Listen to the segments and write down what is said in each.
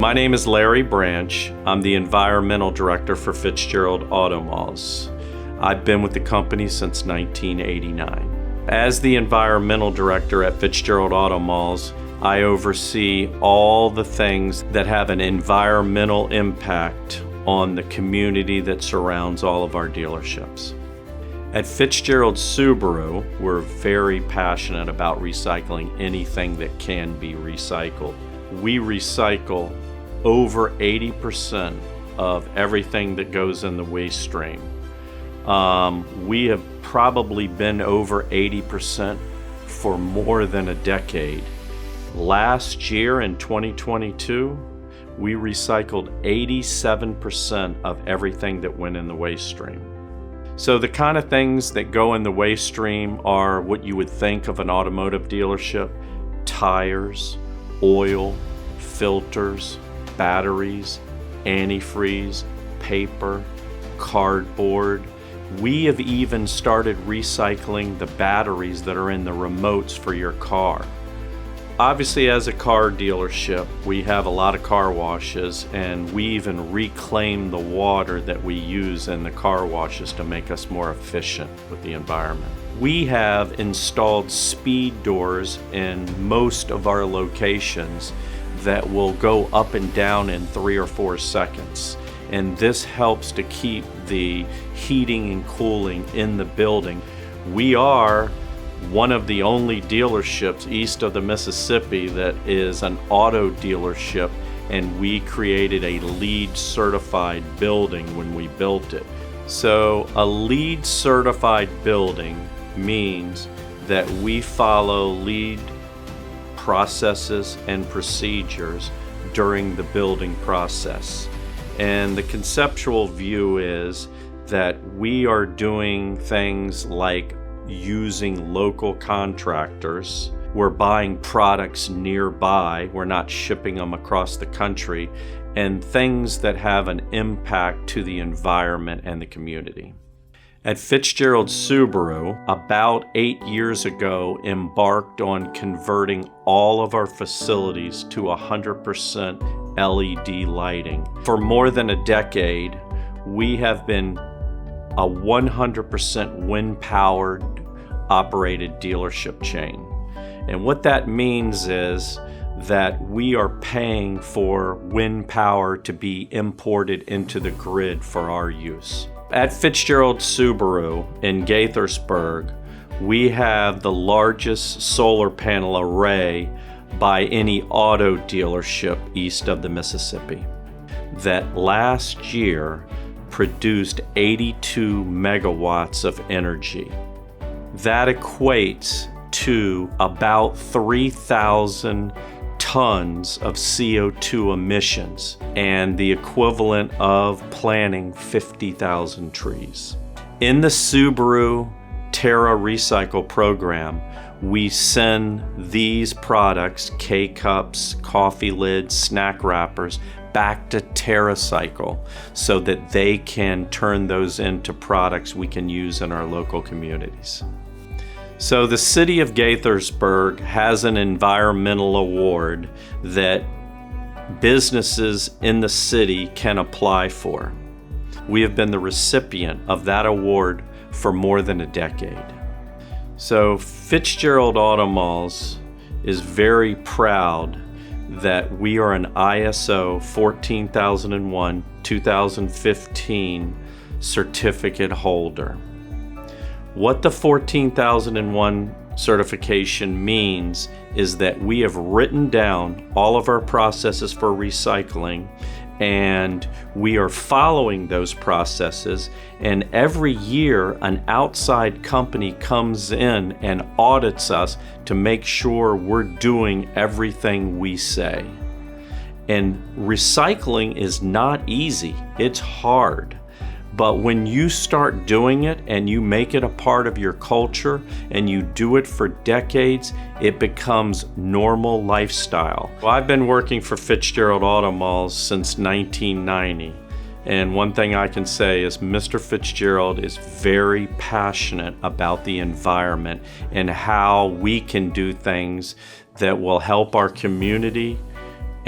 My name is Larry Branch. I'm the Environmental Director for Fitzgerald Auto Malls. I've been with the company since 1989. As the Environmental Director at Fitzgerald Auto Malls, I oversee all the things that have an environmental impact on the community that surrounds all of our dealerships. At Fitzgerald Subaru, we're very passionate about recycling anything that can be recycled. We recycle over 80% of everything that goes in the waste stream. We have probably been over 80% for more than a decade. Last year in 2022, we recycled 87% of everything that went in the waste stream. So the kind of things that go in the waste stream are what you would think of an automotive dealership: tires, oil, filters, batteries, antifreeze, paper, cardboard. We have even started recycling the batteries that are in the remotes for your car. Obviously, as a car dealership, we have a lot of car washes, and we even reclaim the water that we use in the car washes to make us more efficient with the environment. We have installed speed doors in most of our locations that will go up and down in 3 or 4 seconds. And this helps to keep the heating and cooling in the building. We are one of the only dealerships east of the Mississippi that is an auto dealership, and we created a LEED certified building when we built it. So a LEED certified building means that we follow LEED processes and procedures during the building process. And the conceptual view is that we are doing things like using local contractors. We're buying products nearby. We're not shipping them across the country, and things that have an impact to the environment and the community. At Fitzgerald Subaru, about 8 years ago, embarked on converting all of our facilities to 100% LED lighting. For more than a decade, we have been a 100% wind-powered operated dealership chain. And what that means is that we are paying for wind power to be imported into the grid for our use. At Fitzgerald Subaru in Gaithersburg, we have the largest solar panel array by any auto dealership east of the Mississippi, that last year produced 82 megawatts of energy. That equates to about 3,000 tons of CO2 emissions, and the equivalent of planting 50,000 trees. In the Subaru Terra Recycle program, we send these products, K-cups, coffee lids, snack wrappers, back to TerraCycle so that they can turn those into products we can use in our local communities. So the city of Gaithersburg has an environmental award that businesses in the city can apply for. We have been the recipient of that award for more than a decade. So Fitzgerald Auto Malls is very proud that we are an ISO 14001-2015 certificate holder. What the 14001 certification means is that we have written down all of our processes for recycling, and we are following those processes, and every year an outside company comes in and audits us to make sure we're doing everything we say. And recycling is not easy, it's hard. But when you start doing it and you make it a part of your culture and you do it for decades, it becomes normal lifestyle. Well, I've been working for Fitzgerald Auto Malls since 1990. And one thing I can say is Mr. Fitzgerald is very passionate about the environment and how we can do things that will help our community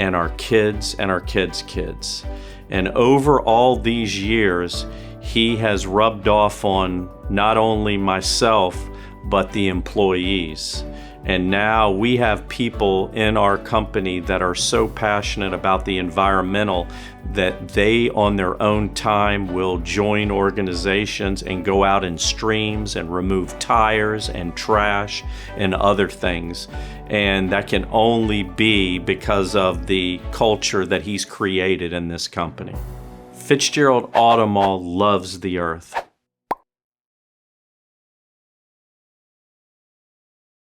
and our kids and our kids' kids. And over all these years, he has rubbed off on not only myself, but the employees. And now we have people in our company that are so passionate about the environmental that they, on their own time, will join organizations and go out in streams and remove tires and trash and other things. And that can only be because of the culture that he's created in this company. Fitzgerald Auto Mall loves the earth.